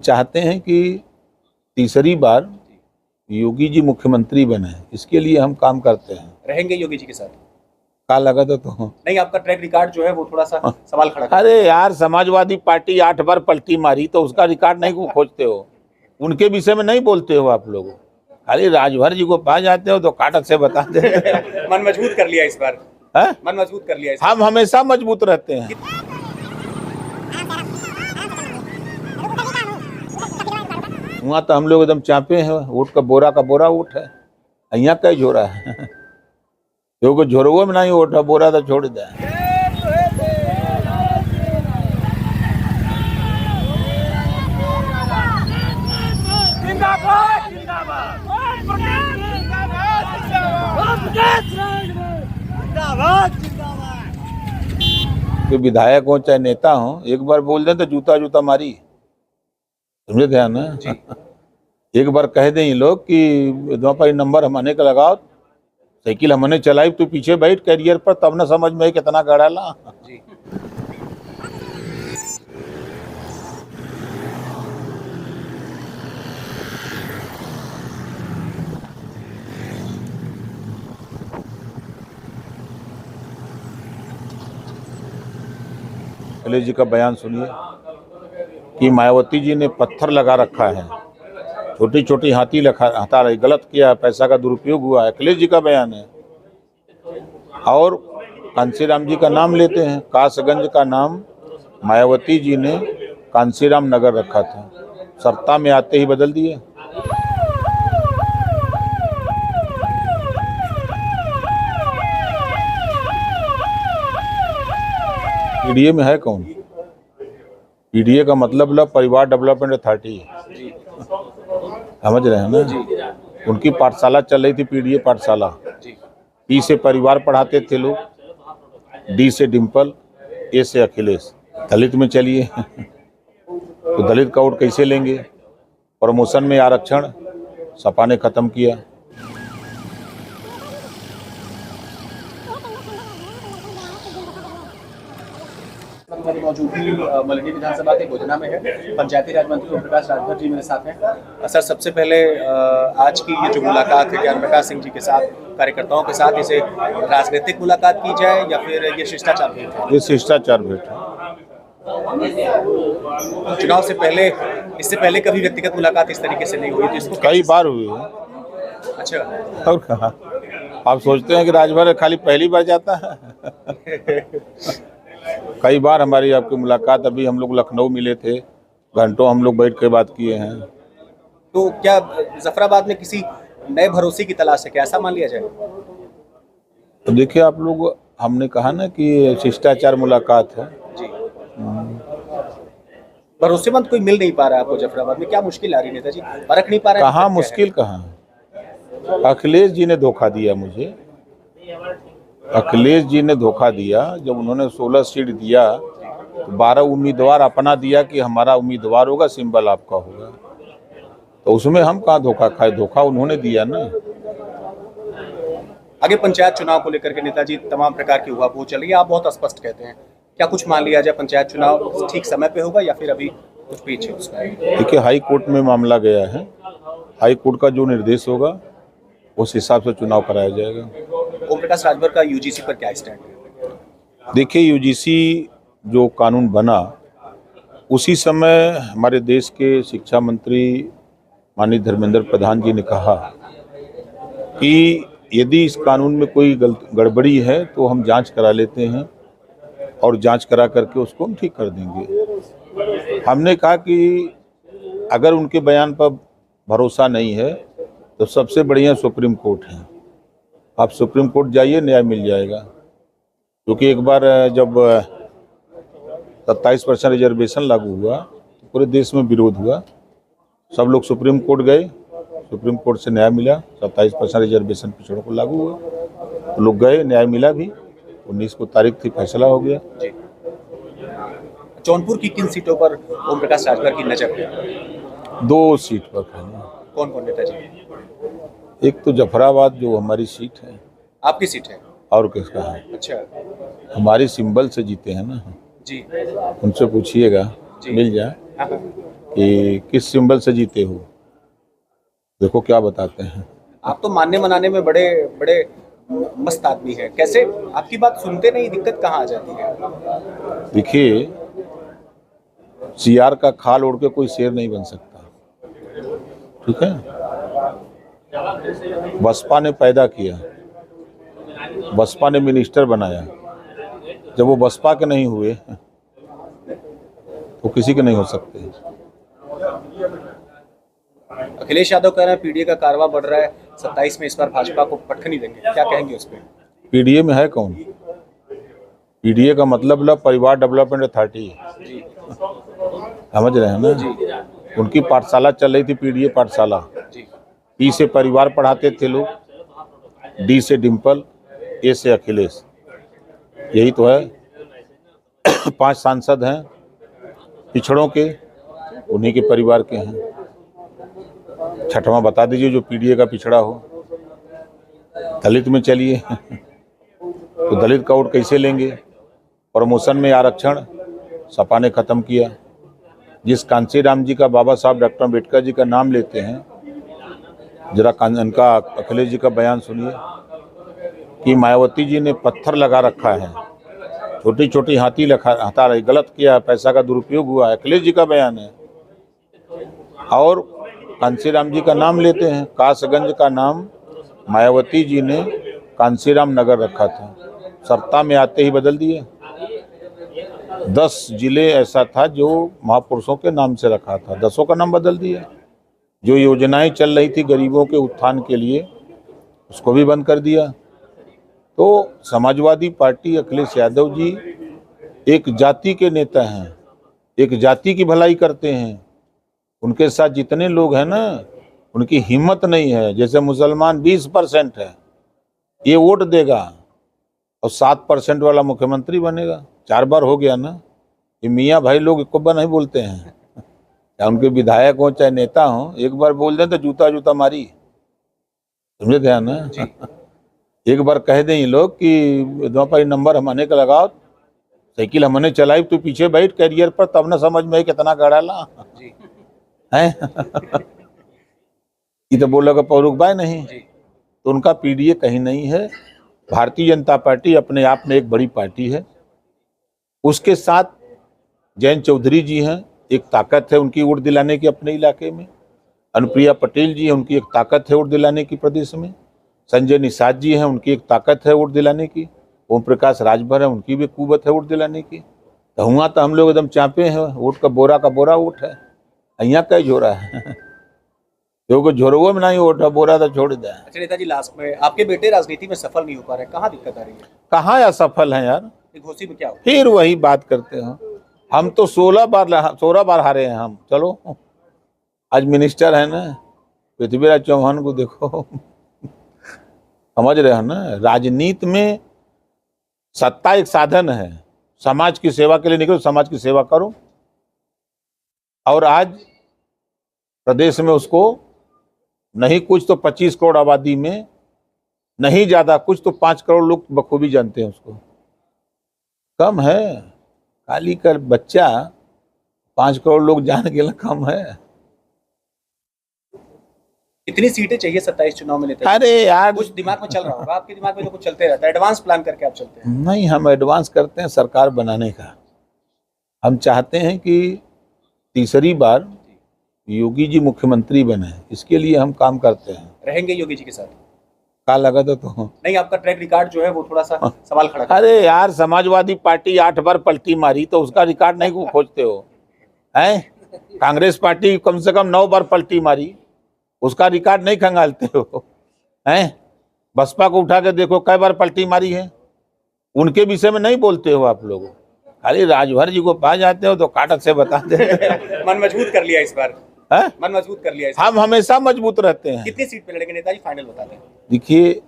चाहते हैं कि तीसरी बार योगी जी मुख्यमंत्री बने, इसके लिए हम काम करते हैं। रहेंगे योगी जी के साथ? का लगा तो नहीं, आपका ट्रैक रिकॉर्ड जो है वो थोड़ा सा सवाल खड़ा करता है। अरे यार, समाजवादी पार्टी 8 बार पलटी मारी तो उसका रिकॉर्ड नहीं को खोजते हो, उनके विषय में नहीं बोलते हो आप लोग, खाली राजभर जी को पा जाते हो तो काटक से बताते हैं। मन मजबूत कर लिया इस बार, है? मन मजबूत कर लिया इस बार। हम हमेशा मजबूत रहते हैं। वहाँ तो हम लोग एकदम चापे हैं, वोट का बोरा वोट है, यहाँ कई झोरा है, क्योंकि झोरवो में नहीं वोट है, बोरा तो छोड़ दे। कि विधायक हो चाहे नेता हो, एक बार बोल दें तो जूता जूता मारी, समझे ध्यान ना। एक बार कह दें ये लोग कि दोपहर नंबर हमने का लगाओ, साइकिल हमने चलाई, तू पीछे बैठ कैरियर पर, तब ना समझ में कितना गाड़ा ला। अखिलेश जी का बयान सुनिए कि मायावती जी ने पत्थर लगा रखा है, छोटी छोटी हाथी हटा रही, गलत किया, पैसा का दुरुपयोग हुआ है, अखिलेश जी का बयान है। और कांसीराम जी का नाम लेते हैं, कासगंज का नाम मायावती जी ने कांसीराम नगर रखा था, सत्ता में आते ही बदल दिए। पीडीए में है कौन? पीडीए का मतलब परिवार डेवलपमेंट अथॉरिटी है, समझ रहे हैं ना। उनकी पाठशाला चल रही थी, पीडीए पाठशाला। पी से परिवार पढ़ाते थे लोग, डी से डिम्पल, ए से अखिलेश। दलित में चलिए तो दलित का वोट कैसे लेंगे? प्रमोशन में आरक्षण सपा ने खत्म किया। हमारी मौजूदगी मल्हनी विधानसभा के गोजना में है। पंचायती राज मंत्री ओम प्रकाश राजभर जी मेरे साथ हैं। सर, सबसे पहले आज की ये जो मुलाकात है ज्ञान प्रकाश सिंह जी के साथ, कार्यकर्ताओं के साथ, इसे राजनीतिक मुलाकात की जाए या फिर ये शिष्टाचार भेंट है? ये शिष्टाचार भेंट है। चुनाव से पहले, इससे पहले कभी व्यक्तिगत मुलाकात इस तरीके से नहीं हुई थी? इसको कई बार हुई है। अच्छा, और कहा आप सोचते हैं कि राजभर खाली पहली बार जाता है? कई बार हमारी आपकी मुलाकात, अभी हम लोग लखनऊ मिले थे, घंटों हम लोग बैठ के बात किए हैं। तो क्या जफराबाद में किसी नए भरोसे की तलाश है क्या, ऐसा मान लिया जाए? तो देखिए आप लोग, हमने कहा ना कि शिष्टाचार मुलाकात है जी। भरोसेमंद कोई मिल नहीं पा रहा है आपको जफराबाद में, क्या मुश्किल आ रही है नेताजी, परख नहीं पा रहे? कहाँ मुश्किल कहाँ, अखिलेश जी ने धोखा दिया मुझे। अखिलेश जी ने धोखा दिया, जब उन्होंने 16 सीट दिया तो 12 उम्मीदवार अपना दिया कि हमारा उम्मीदवार होगा, सिंबल आपका होगा, तो उसमें हम कहाँ धोखा खाए? धोखा उन्होंने दिया ना। आगे पंचायत चुनाव को लेकर के नेताजी तमाम प्रकार की उहापोह चल रही है, आप बहुत स्पष्ट कहते हैं, क्या कुछ मान लिया जाए पंचायत चुनाव ठीक समय पे होगा या फिर अभी कुछ पीछे उसका? देखिए, हाई कोर्ट में मामला गया है, हाई कोर्ट का जो निर्देश होगा उस हिसाब से चुनाव कराया जाएगा। ओम प्रकाश राजभर का यूजीसी पर क्या स्टैंड है? देखिए, यूजीसी जो कानून बना, उसी समय हमारे देश के शिक्षा मंत्री माननीय धर्मेंद्र प्रधान जी ने कहा कि यदि इस कानून में कोई गड़बड़ी है तो हम जांच करा लेते हैं और जांच करा करके उसको हम ठीक कर देंगे। हमने कहा कि अगर उनके बयान पर भरोसा नहीं है तो सबसे बढ़िया सुप्रीम कोर्ट है, आप सुप्रीम कोर्ट जाइए, न्याय मिल जाएगा। क्योंकि एक बार जब 27% रिजर्वेशन लागू हुआ तो पूरे देश में विरोध हुआ, सब लोग सुप्रीम कोर्ट गए, सुप्रीम कोर्ट से न्याय मिला, 27% रिजर्वेशन पिछड़ों को लागू हुआ, तो लोग गए, न्याय मिला भी, 19 को तारीख थी, फैसला हो गया। जौनपुर की किन सीटों पर ओम प्रकाश राजभर की नजर है? 2 सीट पर है। कौन कौन नेताजी? एक तो जफराबाद जो हमारी सीट है। आपकी सीट है? और किसका है? अच्छा, हमारी सिंबल से जीते हैं ना जी, उनसे पूछिएगा, मिल जाए। हाँ। कि किस सिंबल से जीते हो, देखो क्या बताते हैं। आप तो मानने मनाने में बड़े बड़े मस्त आदमी है, कैसे आपकी बात सुनते नहीं, दिक्कत कहाँ आ जाती है? देखिए, सियार का खाल ओढ़ के कोई शेर नहीं बन सकता, ठीक है। बसपा ने पैदा किया, बसपा ने मिनिस्टर बनाया, जब वो बसपा के नहीं हुए तो किसी के नहीं हो सकते। अखिलेश यादव कह रहे हैं पीडीए का कारवा बढ़ रहा है, 27 में इस बार भाजपा को पटखनी नहीं देंगे, क्या कहेंगे उस पर? पीडीए में है कौन? पीडीए का मतलब परिवार डेवलपमेंट अथॉरिटी है, समझ रहे हैं ना। उनकी पाठशाला चल रही थी, पीडीए पाठशाला। पी से परिवार पढ़ाते थे लोग, डी से डिम्पल, ए से अखिलेश, यही तो है। 5 सांसद हैं पिछड़ों के, उन्हीं के परिवार के हैं। छठवां बता दीजिए जो पीडीए का पिछड़ा हो। दलित में चलिए तो दलित का वोट कैसे लेंगे? प्रमोशन में आरक्षण सपा ने खत्म किया। जिस कांशीराम जी का, बाबा साहब डॉक्टर अम्बेडकर जी का नाम लेते हैं, जरा उनका अखिलेश जी का बयान सुनिए कि मायावती जी ने पत्थर लगा रखा है, छोटी छोटी हाथी हटा रही, गलत किया, पैसा का दुरुपयोग हुआ है, अखिलेश जी का बयान है। और कांशीराम जी का नाम लेते हैं, कासगंज का नाम मायावती जी ने कांशीराम नगर रखा था, सत्ता में आते ही बदल दिए। 10 जिले ऐसा था जो महापुरुषों के नाम से रखा था, 10 का नाम बदल दिया। जो योजनाएं चल रही थी गरीबों के उत्थान के लिए, उसको भी बंद कर दिया। तो समाजवादी पार्टी, अखिलेश यादव जी एक जाति के नेता हैं, एक जाति की भलाई करते हैं। उनके साथ जितने लोग हैं ना, उनकी हिम्मत नहीं है। जैसे मुसलमान 20% है, ये वोट देगा और 7% वाला मुख्यमंत्री बनेगा। 4 बार हो गया ना। ये मियाँ भाई लोग एक बार नहीं बोलते हैं, या उनके विधायक हो चाहे नेता हो, एक बार बोल दें तो जूता जूता मारी, समझे ध्यान ना। एक बार कह दें ये लोग कि भाई नंबर हमने का लगाओ, साइकिल हमने चलाई, तू पीछे बैठ कैरियर पर, तब ना समझ में कितना गड़ा ला है। ये तो बोलेगा पौरुख भाई नहीं। तो उनका पीडीए कहीं नहीं है। भारतीय जनता पार्टी अपने आप में एक बड़ी पार्टी है। उसके साथ जयंत चौधरी जी हैं, एक ताकत है उनकी वोट दिलाने की अपने इलाके में। अनुप्रिया पटेल जी हैं, उनकी एक ताकत है वोट दिलाने की प्रदेश में। संजय निषाद जी हैं, उनकी एक ताकत है वोट दिलाने की। ओम प्रकाश राजभर है, उनकी भी कुवत है वोट दिलाने की। तो हुआ तो हम लोग एकदम चापे हैं, वोट का बोरा वोट है। यहाँ कई झोरा है, क्योंकि झोरवो में नहीं वोट है, बोरा तो छोड़ दे। अच्छा नेताजी, लास्ट में आपके बेटे राजनीति में सफल नहीं हो पा रहे, कहाँ दिक्कत आ रही है? कहाँ असफल है यार, घोसी में क्या हो? फिर वही बात करते हैं। हम तो 16 बार हारे हैं हम। चलो, आज मिनिस्टर है ना पृथ्वीराज चौहान को देखो, समझ रहे हैं ना। राजनीति में सत्ता एक साधन है, समाज की सेवा के लिए निकलो, समाज की सेवा करो। और आज प्रदेश में उसको नहीं कुछ तो 25 करोड़ आबादी में, नहीं ज्यादा कुछ तो 5 करोड़ लोग बखूबी जानते हैं उसको। कम है, काली का बच्चा 5 करोड़ लोग जान के कम है। कितनी सीटें चाहिए 27 चुनाव में नेता? अरे यार, कुछ दिमाग में चल रहा होगा, आपके दिमाग में तो कुछ चलते रहता है, एडवांस प्लान करके आप चलते हैं? नहीं, हम एडवांस करते हैं सरकार बनाने का। हम चाहते हैं कि तीसरी बार योगी जी मुख्यमंत्री बने, इसके लिए हम काम करते हैं। रहेंगे योगी जी के साथ? का लगा तो नहीं, आपका ट्रैक रिकॉर्ड जो है वो थोड़ा सा सवाल खड़ा करता है। अरे यार, समाजवादी पार्टी 8 बार पलटी मारी, तो उसका रिकॉर्ड नहीं खोजते हो हैं? कांग्रेस पार्टी कम से कम 9 बार पलटी मारी, उसका रिकॉर्ड नहीं खंगालते हो हैं? बसपा को उठा के देखो कई बार पलटी मारी है, उनके विषय में नहीं बोलते हो आप लोग। खाली राजभर जी को पा जाते हो तो काटक से बता दे। मन मजबूत कर लिया इस बार है? मन मजबूत कर लिया इस हम हमेशा मजबूत रहते हैं। कितनी सीट पे लड़ेंगे नेताजी, फाइनल बता दें? देखिए,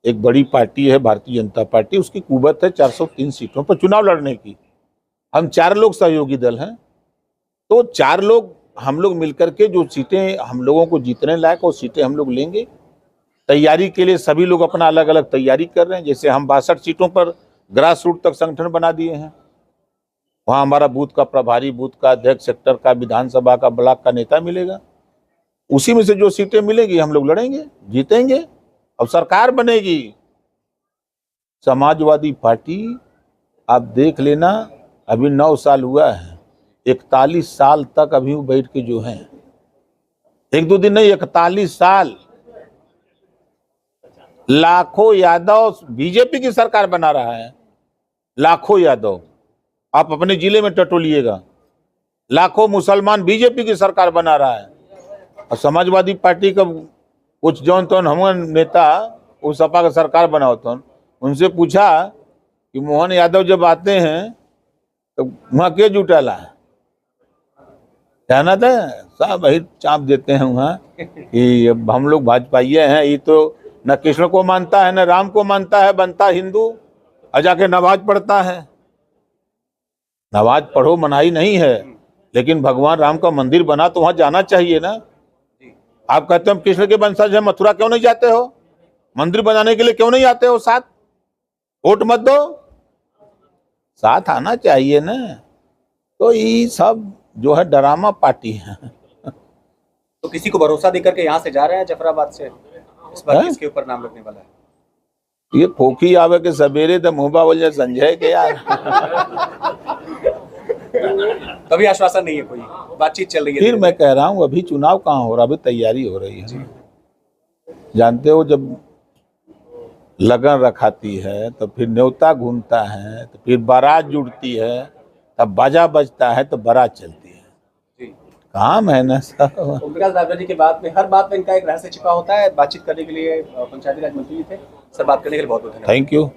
एक बड़ी पार्टी है भारतीय जनता पार्टी, उसकी कुवत है 403 सीटों पर चुनाव लड़ने की। हम 4 लोग सहयोगी दल हैं, तो 4 लोग हम लोग मिलकर के जो सीटें हम लोगों को जीतने लायक वो सीटें हम लोग लेंगे। तैयारी के लिए सभी लोग अपना अलग अलग तैयारी कर रहे हैं। जैसे हम 62 सीटों पर ग्रास रूट तक संगठन बना दिए हैं, वहाँ हमारा बूथ का प्रभारी, बूथ का अध्यक्ष, सेक्टर का, विधानसभा का, ब्लॉक का नेता मिलेगा। उसी में से जो सीटें मिलेगी हम लोग लड़ेंगे, जीतेंगे, अब सरकार बनेगी। समाजवादी पार्टी आप देख लेना, अभी 9 साल हुआ है, 41 साल तक अभी वो बैठ के जो हैं, 1-2 दिन नहीं, 41 साल लाखों यादव बीजेपी की सरकार बना रहा है। लाखों यादव आप अपने जिले में टटोलिएगा, लाखों मुसलमान बीजेपी की सरकार बना रहा है। और समाजवादी पार्टी का कुछ जौन तौन हम नेता वो सपा का सरकार बनाओ तो उनसे पूछा कि मोहन यादव जब आते हैं तो वहाँ के जुटाला है, कहना था सब वही चाप देते हैं वहाँ कि अब हम लोग भाजपाइये हैं। ये तो न कृष्ण को मानता है न राम को मानता है, बनता हिंदू और जाके नमाज पढ़ता है। नमाज पढ़ो मनाही नहीं है, लेकिन भगवान राम का मंदिर बना तो वहां जाना चाहिए ना। आप कहते हो कृष्ण के वंशज है, मथुरा क्यों नहीं जाते हो? मंदिर बनाने के लिए क्यों नहीं आते हो साथ? वोट मत दो, साथ आना चाहिए ना। तो ये सब जो है ड्रामा पार्टी है। तो किसी को भरोसा देकर के यहाँ से जा रहे हैं जफराबाद से, इस बार किसके ऊपर नाम लगने वाला है? ये फोकी आवे के सवेरे तो मुंबा बोल जाए संजय के यार। तभी आश्वासन नहीं है, कोई बातचीत चल रही है। फिर मैं कह रहा हूँ अभी चुनाव कहाँ हो रहा, अभी तैयारी हो रही है। जानते हो जब लगन रखाती है तो फिर न्योता घूमता है, तो फिर बारात जुड़ती है, तब बाजा बजता है, तो बारात चलती है। काम है ना सब। ओम प्रकाश राजभर जी के बाद में हर बात में इनका एक रहस्य छिपा होता है। बातचीत करने के लिए पंचायती राज मंत्री थे सर, बात करने के लिए बहुत बहुत धन्यवाद। Thank you.